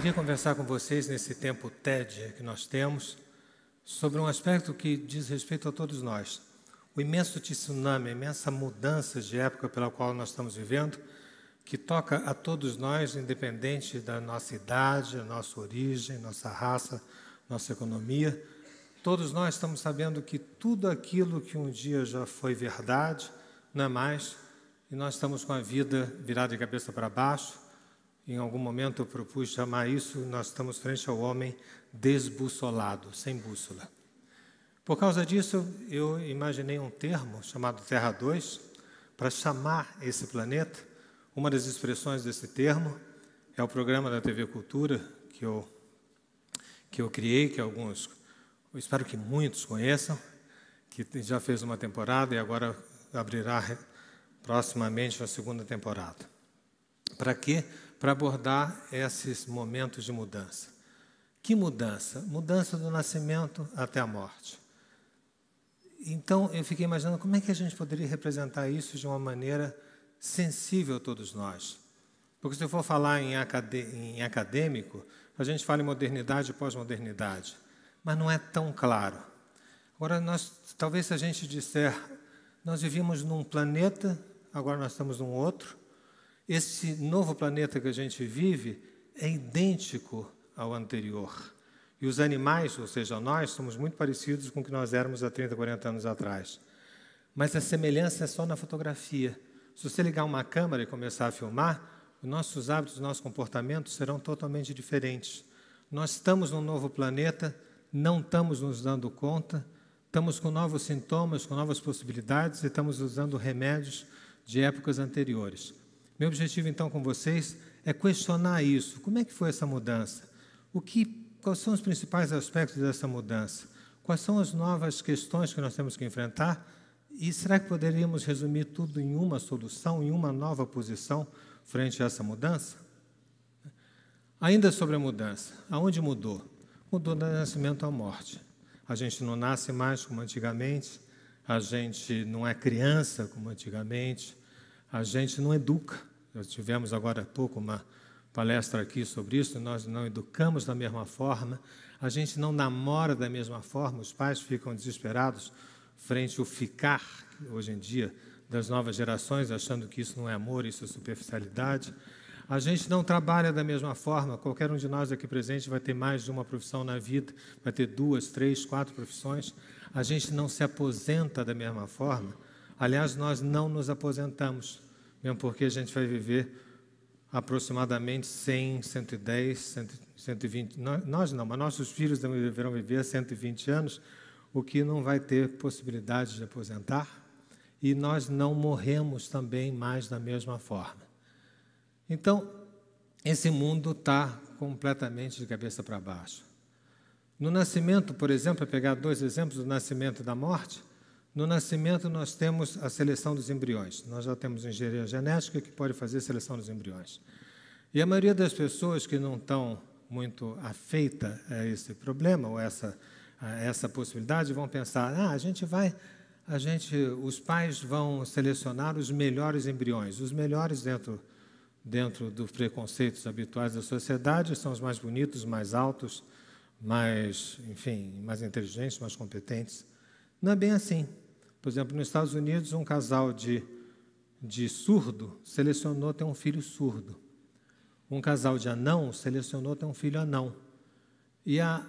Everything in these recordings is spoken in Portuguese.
queria conversar com vocês nesse tempo TED que nós temos sobre um aspecto que diz respeito a todos nós. O imenso tsunami, a imensa mudança de época pela qual nós estamos vivendo, que toca a todos nós, independente da nossa idade, a nossa origem, nossa raça, nossa economia. Todos nós estamos sabendo que tudo aquilo que um dia já foi verdade não é mais, e nós estamos com a vida virada de cabeça para baixo. Em algum momento eu propus chamar isso, nós estamos frente ao homem desbussolado, sem bússola. Por causa disso, eu imaginei um termo chamado Terra 2, para chamar esse planeta. Uma das expressões desse termo é o programa da TV Cultura, que eu criei, que alguns, eu espero que muitos conheçam, que já fez uma temporada e agora abrirá proximamente a segunda temporada. Para quê? Para abordar esses momentos de mudança. Que mudança? Mudança do nascimento até a morte. Então, eu fiquei imaginando como é que a gente poderia representar isso de uma maneira sensível a todos nós. Porque se eu for falar em acadêmico, a gente fala em modernidade e pós-modernidade, mas não é tão claro. Agora, talvez se a gente disser, nós vivíamos num planeta, agora nós estamos num outro. Esse novo planeta que a gente vive é idêntico ao anterior. E os animais, ou seja, nós, somos muito parecidos com o que nós éramos há 30, 40 anos atrás. Mas a semelhança é só na fotografia. Se você ligar uma câmera e começar a filmar, os nossos hábitos, os nossos comportamentos serão totalmente diferentes. Nós estamos num novo planeta, não estamos nos dando conta, estamos com novos sintomas, com novas possibilidades e estamos usando remédios de épocas anteriores. Meu objetivo, então, com vocês é questionar isso. Como é que foi essa mudança? Quais são os principais aspectos dessa mudança? Quais são as novas questões que nós temos que enfrentar? E será que poderíamos resumir tudo em uma solução, em uma nova posição frente a essa mudança? Ainda sobre a mudança, aonde mudou? Mudou do nascimento à morte. A gente não nasce mais como antigamente, a gente não é criança como antigamente, a gente não educa. Nós tivemos agora há pouco uma palestra aqui sobre isso, nós não educamos da mesma forma, a gente não namora da mesma forma, os pais ficam desesperados frente ao ficar, hoje em dia, das novas gerações, achando que isso não é amor, isso é superficialidade. A gente não trabalha da mesma forma, qualquer um de nós aqui presente vai ter mais de uma profissão na vida, vai ter 2, 3, 4 profissões. A gente não se aposenta da mesma forma. Aliás, nós não nos aposentamos, mesmo porque a gente vai viver aproximadamente 100, 110, 120... Nós não, mas nossos filhos deverão viver 120 anos, o que não vai ter possibilidade de aposentar, e nós não morremos também mais da mesma forma. Então, esse mundo está completamente de cabeça para baixo. No nascimento, por exemplo, para pegar 2 exemplos do nascimento e da morte, no nascimento nós temos a seleção dos embriões. Nós já temos engenharia genética que pode fazer a seleção dos embriões. E a maioria das pessoas que não estão muito afeita a esse problema ou a essa possibilidade vão pensar, os pais vão selecionar os melhores embriões. Os melhores dentro dos preconceitos habituais da sociedade são os mais bonitos, mais altos, mais inteligentes, mais competentes. Não é bem assim. Por exemplo, nos Estados Unidos, um casal de surdo selecionou ter um filho surdo. Um casal de anão selecionou ter um filho anão. E a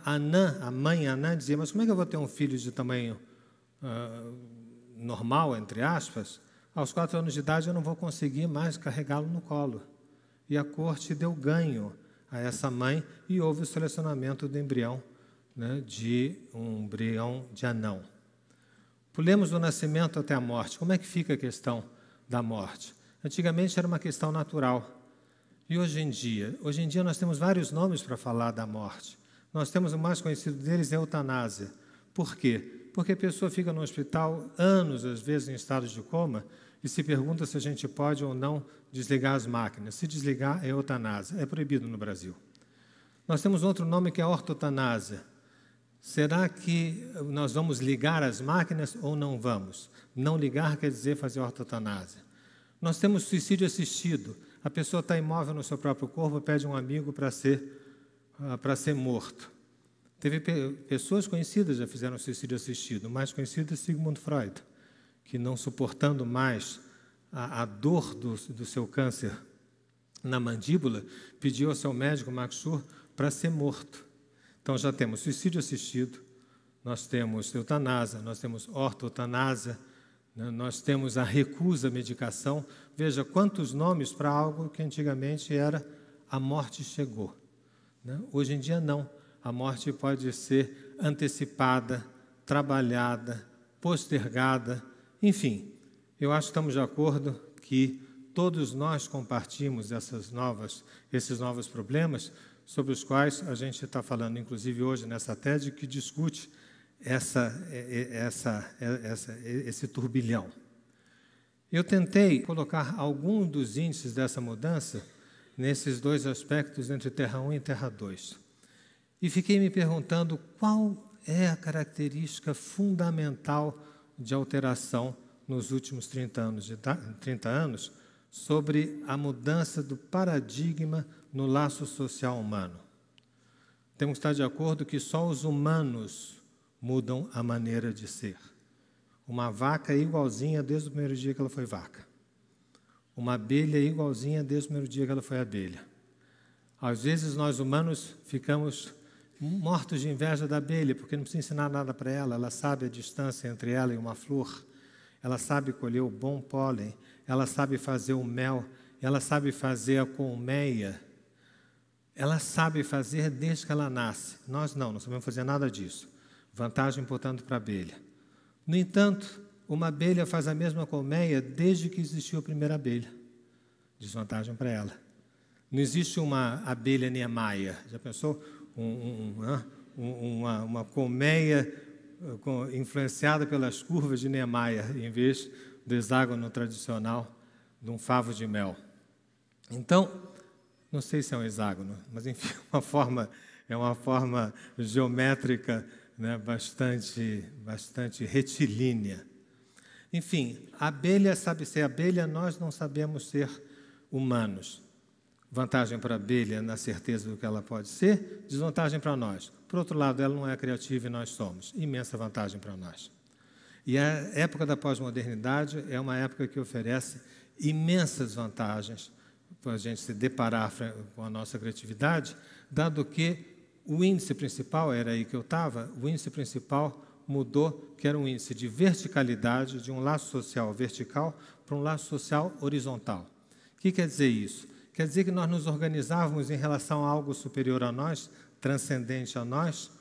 mãe anã, dizia, mas como é que eu vou ter um filho de tamanho normal, entre aspas? Aos 4 anos de idade eu não vou conseguir mais carregá-lo no colo. E a corte deu ganho a essa mãe e houve o selecionamento do embrião, de um embrião de anão. Pulemos do nascimento até a morte. Como é que fica a questão da morte? Antigamente era uma questão natural. E hoje em dia nós temos vários nomes para falar da morte. Nós temos o mais conhecido deles, é a eutanásia. Por quê? Porque a pessoa fica no hospital anos, às vezes, em estado de coma, e se pergunta se a gente pode ou não desligar as máquinas. Se desligar, é eutanásia. É proibido no Brasil. Nós temos outro nome que é ortotanásia. Será que nós vamos ligar as máquinas ou não vamos? Não ligar quer dizer fazer ortotanásia. Nós temos suicídio assistido. A pessoa está imóvel no seu próprio corpo, pede um amigo para ser para ser morto. Teve pessoas conhecidas já fizeram suicídio assistido. O mais conhecido é Sigmund Freud, que não suportando mais a dor do seu câncer na mandíbula, pediu ao seu médico, Max Schur, para ser morto. Então já temos suicídio assistido, nós temos eutanásia, nós temos ortoeutanásia, né? Nós temos a recusa à medicação. Veja quantos nomes para algo que antigamente era a morte chegou, né? Hoje em dia não. A morte pode ser antecipada, trabalhada, postergada, enfim. Eu acho que estamos de acordo que todos nós compartimos esses novos problemas sobre os quais a gente está falando, inclusive hoje nessa TED, que discute esse turbilhão. Eu tentei colocar alguns dos índices dessa mudança nesses dois aspectos entre Terra 1 e Terra 2. E fiquei me perguntando qual é a característica fundamental de alteração nos últimos 30 anos sobre a mudança do paradigma no laço social humano. Temos que estar de acordo que só os humanos mudam a maneira de ser. Uma vaca é igualzinha desde o primeiro dia que ela foi vaca. Uma abelha é igualzinha desde o primeiro dia que ela foi abelha. Às vezes nós humanos ficamos mortos de inveja da abelha, porque não precisa ensinar nada para ela, ela sabe a distância entre ela e uma flor, ela sabe colher o bom pólen, ela sabe fazer o mel, ela sabe fazer a colmeia, ela sabe fazer desde que ela nasce. Nós não sabemos fazer nada disso. Vantagem, portanto, para a abelha. No entanto, uma abelha faz a mesma colmeia desde que existiu a primeira abelha. Desvantagem para ela. Não existe uma abelha Niemeyer. Já pensou? Uma colmeia influenciada pelas curvas de Niemeyer, em vez do hexágono tradicional de um favo de mel. Então, não sei se é um hexágono, mas enfim, é uma forma geométrica, né, bastante retilínea. Enfim, a abelha sabe ser abelha, nós não sabemos ser humanos. Vantagem para a abelha na certeza do que ela pode ser, desvantagem para nós. Por outro lado, ela não é criativa e nós somos. Imensa vantagem para nós. E a época da pós-modernidade é uma época que oferece imensas vantagens para a gente se deparar com a nossa criatividade, dado que o índice principal, era aí que eu estava, o índice principal mudou, que era um índice de verticalidade, de um laço social vertical para um laço social horizontal. O que quer dizer isso? Quer dizer que nós nos organizávamos em relação a algo superior a nós, transcendente a nós,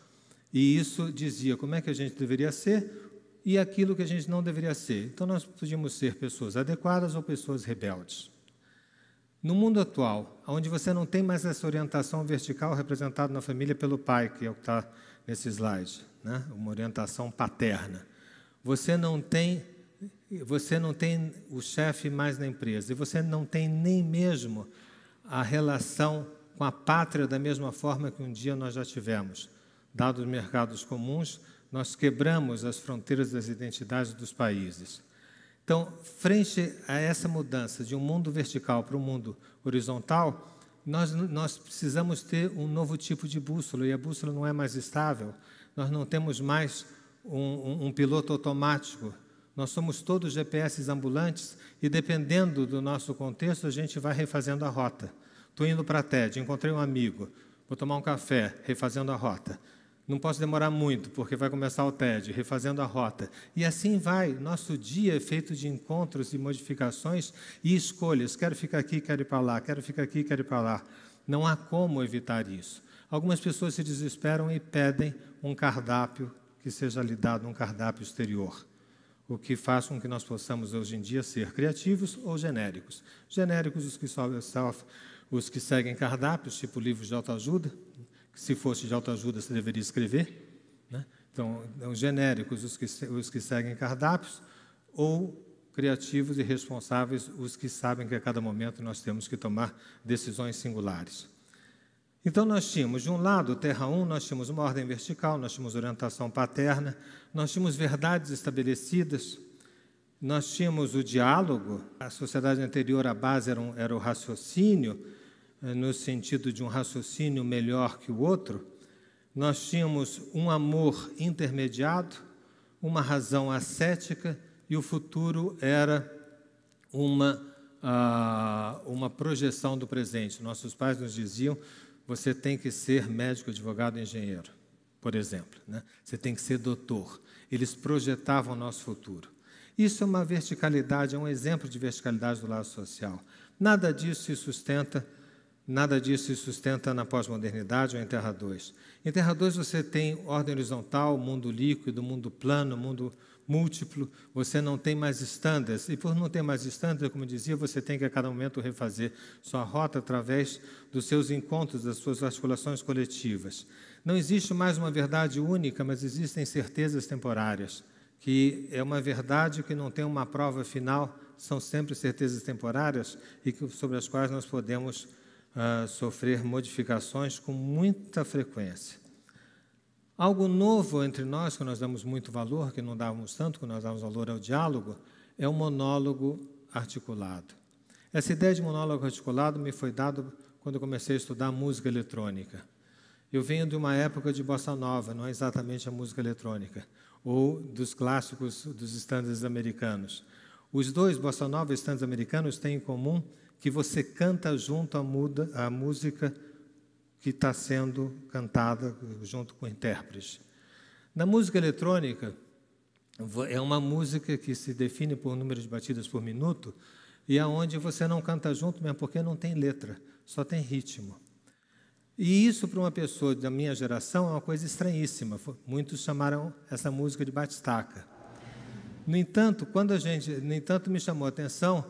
e isso dizia como é que a gente deveria ser e aquilo que a gente não deveria ser. Então, nós podíamos ser pessoas adequadas ou pessoas rebeldes. No mundo atual, onde você não tem mais essa orientação vertical representada na família pelo pai, que é o que está nesse slide, né? Uma orientação paterna. Você não tem o chefe mais na empresa, e você não tem nem mesmo a relação com a pátria da mesma forma que um dia nós já tivemos. Dados os mercados comuns, nós quebramos as fronteiras das identidades dos países. Então, frente a essa mudança de um mundo vertical para um mundo horizontal, nós precisamos ter um novo tipo de bússola, e a bússola não é mais estável. Nós não temos mais um piloto automático. Nós somos todos GPS ambulantes e, dependendo do nosso contexto, a gente vai refazendo a rota. Estou indo para a TED, encontrei um amigo, vou tomar um café, refazendo a rota. Não posso demorar muito, porque vai começar o TED, refazendo a rota. E assim vai. Nosso dia é feito de encontros e modificações e escolhas. Quero ficar aqui, quero ir para lá. Quero ficar aqui, quero ir para lá. Não há como evitar isso. Algumas pessoas se desesperam e pedem um cardápio que seja lhe dado, um cardápio exterior. O que faz com que nós possamos, hoje em dia, ser criativos ou genéricos. Genéricos, os que seguem cardápios, tipo livros de autoajuda. Se fosse de autoajuda, você deveria escrever, né? Então, genéricos, os que seguem cardápios, ou criativos e responsáveis, os que sabem que a cada momento nós temos que tomar decisões singulares. Então, nós tínhamos, de um lado, Terra 1, nós tínhamos uma ordem vertical, nós tínhamos orientação paterna, nós tínhamos verdades estabelecidas, nós tínhamos o diálogo, a sociedade anterior, a base era o raciocínio, no sentido de um raciocínio melhor que o outro, nós tínhamos um amor intermediado, uma razão ascética, e o futuro era uma projeção do presente. Nossos pais nos diziam: você tem que ser médico, advogado, engenheiro, por exemplo, né? Você tem que ser doutor. Eles projetavam o nosso futuro. Isso é uma verticalidade, é um exemplo de verticalidade do lado social. Nada disso se sustenta na pós-modernidade ou em Terra 2. Em Terra 2 você tem ordem horizontal, mundo líquido, mundo plano, mundo múltiplo, você não tem mais estándares, e por não ter mais estándares, como eu dizia, você tem que a cada momento refazer sua rota através dos seus encontros, das suas articulações coletivas. Não existe mais uma verdade única, mas existem certezas temporárias, que é uma verdade que não tem uma prova final, são sempre certezas temporárias e sobre as quais nós podemos sofrer modificações com muita frequência. Algo novo entre nós, que nós damos muito valor, que não dávamos tanto, que nós dávamos valor ao diálogo, é o monólogo articulado. Essa ideia de monólogo articulado me foi dada quando eu comecei a estudar música eletrônica. Eu venho de uma época de bossa nova, não é exatamente a música eletrônica, ou dos clássicos dos estándares americanos. Os dois, bossa nova e estándares americanos, têm em comum que você canta junto à música que está sendo cantada junto com o intérprete. Na música eletrônica, é uma música que se define por número de batidas por minuto e aonde você não canta junto mesmo porque não tem letra, só tem ritmo. E isso, para uma pessoa da minha geração, é uma coisa estranhíssima. Muitos chamaram essa música de batistaca. No entanto, me chamou a atenção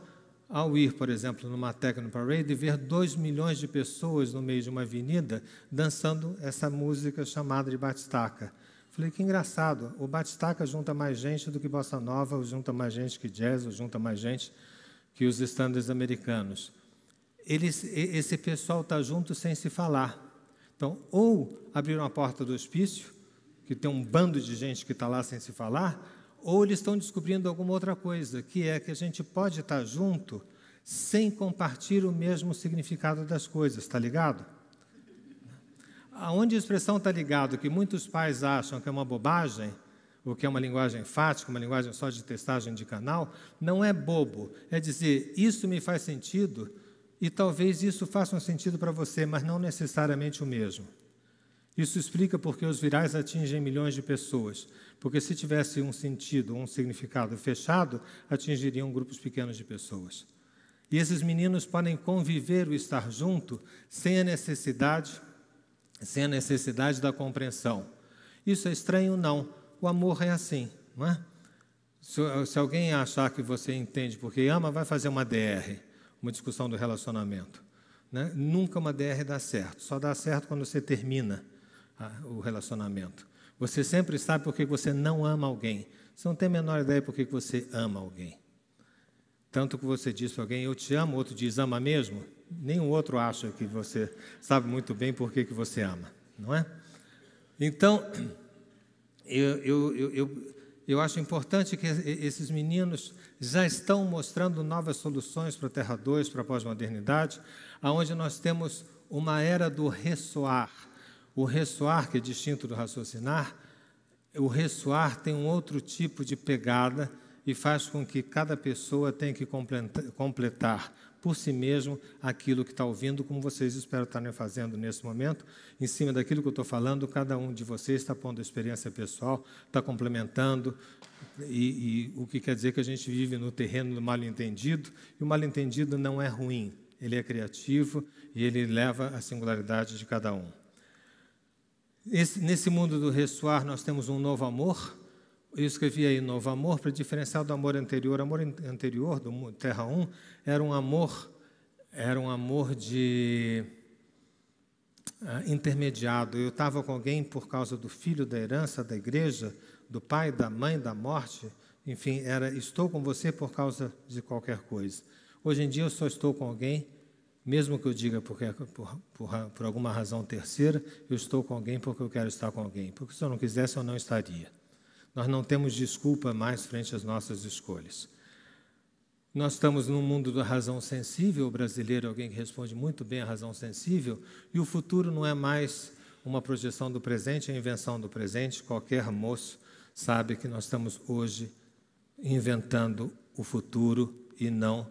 ao ir, por exemplo, numa Techno Parade e ver 2 milhões de pessoas no meio de uma avenida dançando essa música chamada de batistaca. Falei, que engraçado, o batistaca junta mais gente do que bossa nova, ou junta mais gente que jazz, ou junta mais gente que os estándares americanos. Esse pessoal está junto sem se falar. Então, ou abriram a porta do hospício, que tem um bando de gente que está lá sem se falar, ou eles estão descobrindo alguma outra coisa, que é que a gente pode estar junto sem compartilhar o mesmo significado das coisas, está ligado? Aonde a expressão está ligado, que muitos pais acham que é uma bobagem, ou que é uma linguagem fática, uma linguagem só de testagem de canal, não é bobo, é dizer, isso me faz sentido, e talvez isso faça um sentido para você, mas não necessariamente o mesmo. Isso explica porque os virais atingem milhões de pessoas, porque se tivesse um sentido, um significado fechado, atingiriam grupos pequenos de pessoas. E esses meninos podem conviver ou estar junto sem a necessidade da compreensão. Isso é estranho? Não. O amor é assim, não é? Se alguém achar que você entende porque ama, vai fazer uma DR, uma discussão do relacionamento, né? Nunca uma DR dá certo, só dá certo quando você termina o relacionamento. Você sempre sabe por que você não ama alguém. Você não tem a menor ideia por que você ama alguém. Tanto que você diz para alguém, eu te amo, o outro diz, ama mesmo? Nenhum outro acha que você sabe muito bem por que você ama, não é? Então, eu acho importante que esses meninos já estão mostrando novas soluções para a Terra 2, para a pós-modernidade, onde nós temos uma era do ressoar. O ressoar, que é distinto do raciocinar, o ressoar tem um outro tipo de pegada e faz com que cada pessoa tenha que completar por si mesmo aquilo que está ouvindo, como vocês esperam estarem fazendo nesse momento. Em cima daquilo que eu estou falando, cada um de vocês está pondo a experiência pessoal, está complementando, e o que quer dizer que a gente vive no terreno do mal-entendido, e o mal-entendido não é ruim, ele é criativo e ele leva à singularidade de cada um. Nesse mundo do ressoar, nós temos um novo amor. Eu escrevi aí novo amor para diferenciar do amor anterior. O amor anterior, do Terra 1, era um amor de intermediado. Eu estava com alguém por causa do filho, da herança, da igreja, do pai, da mãe, da morte. Enfim, estou com você por causa de qualquer coisa. Hoje em dia eu só estou com alguém, mesmo que eu diga por alguma razão terceira, eu estou com alguém porque eu quero estar com alguém. Porque se eu não quisesse, eu não estaria. Nós não temos desculpa mais frente às nossas escolhas. Nós estamos num mundo da razão sensível, o brasileiro é alguém que responde muito bem à razão sensível, e o futuro não é mais uma projeção do presente, é a invenção do presente. Qualquer moço sabe que nós estamos hoje inventando o futuro e não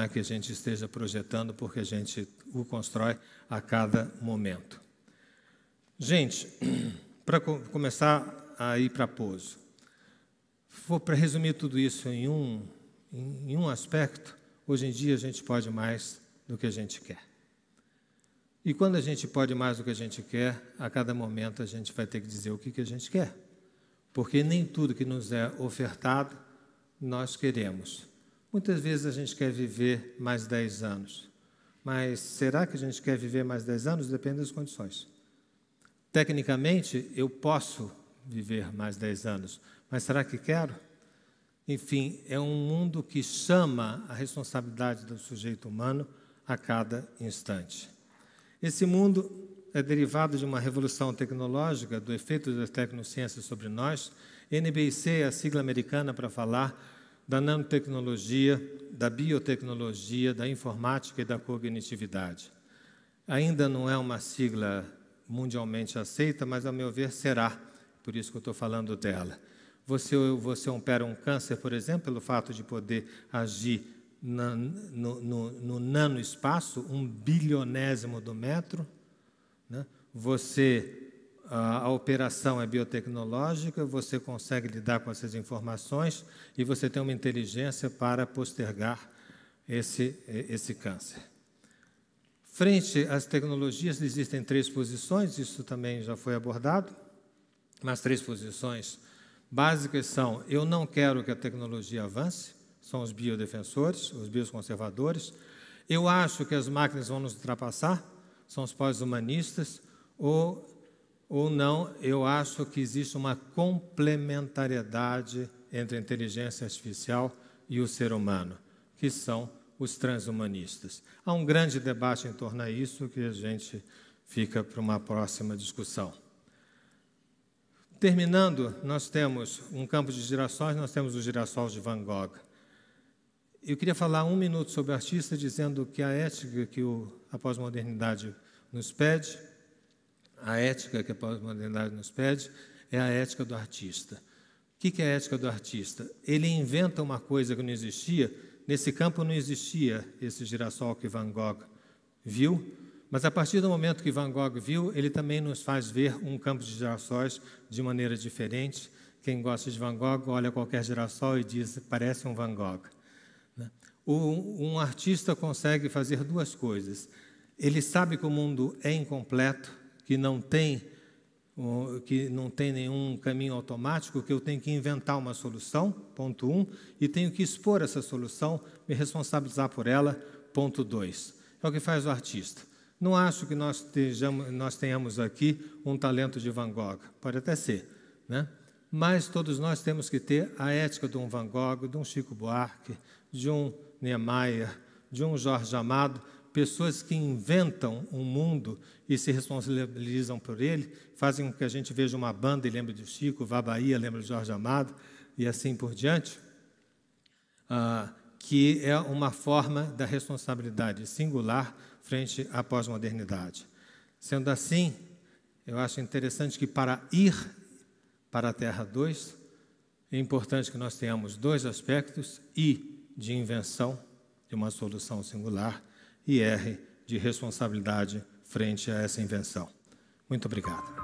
é que a gente esteja projetando, porque a gente o constrói a cada momento. Gente, para começar a ir para pouso, para resumir tudo isso em um aspecto, hoje em dia a gente pode mais do que a gente quer. E quando a gente pode mais do que a gente quer, a cada momento a gente vai ter que dizer o que a gente quer. Porque nem tudo que nos é ofertado nós queremos. Muitas vezes a gente quer viver mais 10 anos. Mas será que a gente quer viver mais 10 anos? Depende das condições. Tecnicamente, eu posso viver mais 10 anos, mas será que quero? Enfim, é um mundo que chama a responsabilidade do sujeito humano a cada instante. Esse mundo é derivado de uma revolução tecnológica, do efeito da tecnociência sobre nós. NBIC é a sigla americana para falar da nanotecnologia, da biotecnologia, da informática e da cognitividade. Ainda não é uma sigla mundialmente aceita, mas, ao meu ver, será. Por isso que eu estou falando dela. Você opera um câncer, por exemplo, pelo fato de poder agir no nanoespaço, 1/1000º do metro. Né? A operação é biotecnológica, você consegue lidar com essas informações e você tem uma inteligência para postergar esse câncer. Frente às tecnologias, existem 3 posições, isso também já foi abordado, mas 3 posições básicas são: eu não quero que a tecnologia avance, são os biodefensores, os bioconservadores. Eu acho que as máquinas vão nos ultrapassar, são os pós-humanistas. Ou não, eu acho que existe uma complementariedade entre a inteligência artificial e o ser humano, que são os transhumanistas. Há um grande debate em torno disso que a gente fica para uma próxima discussão. Terminando, nós temos um campo de girassóis, nós temos o girassol de Van Gogh. Eu queria falar 1 minuto sobre o artista, dizendo que a ética que a pós-modernidade nos pede, é a ética do artista. O que é a ética do artista? Ele inventa uma coisa que não existia. Nesse campo não existia esse girassol que Van Gogh viu, mas a partir do momento que Van Gogh viu, ele também nos faz ver um campo de girassóis de maneira diferente. Quem gosta de Van Gogh olha qualquer girassol e diz: parece um Van Gogh. Um artista consegue fazer 2 coisas. Ele sabe que o mundo é incompleto, que não tem nenhum caminho automático, que eu tenho que inventar uma solução, ponto 1, e tenho que expor essa solução, me responsabilizar por ela, ponto 2. É o que faz o artista. Não acho que nós tenhamos aqui um talento de Van Gogh, pode até ser, né? Mas todos nós temos que ter a ética de um Van Gogh, de um Chico Buarque, de um Niemeyer, de um Jorge Amado, pessoas que inventam um mundo e se responsabilizam por ele, fazem com que a gente veja uma banda e lembre de Chico, vá à Bahia, lembre de Jorge Amado, e assim por diante, que é uma forma da responsabilidade singular frente à pós-modernidade. Sendo assim, eu acho interessante que, para ir para a Terra 2, é importante que nós tenhamos 2 aspectos: I, de invenção de uma solução singular, e R, de responsabilidade frente a essa invenção. Muito obrigado.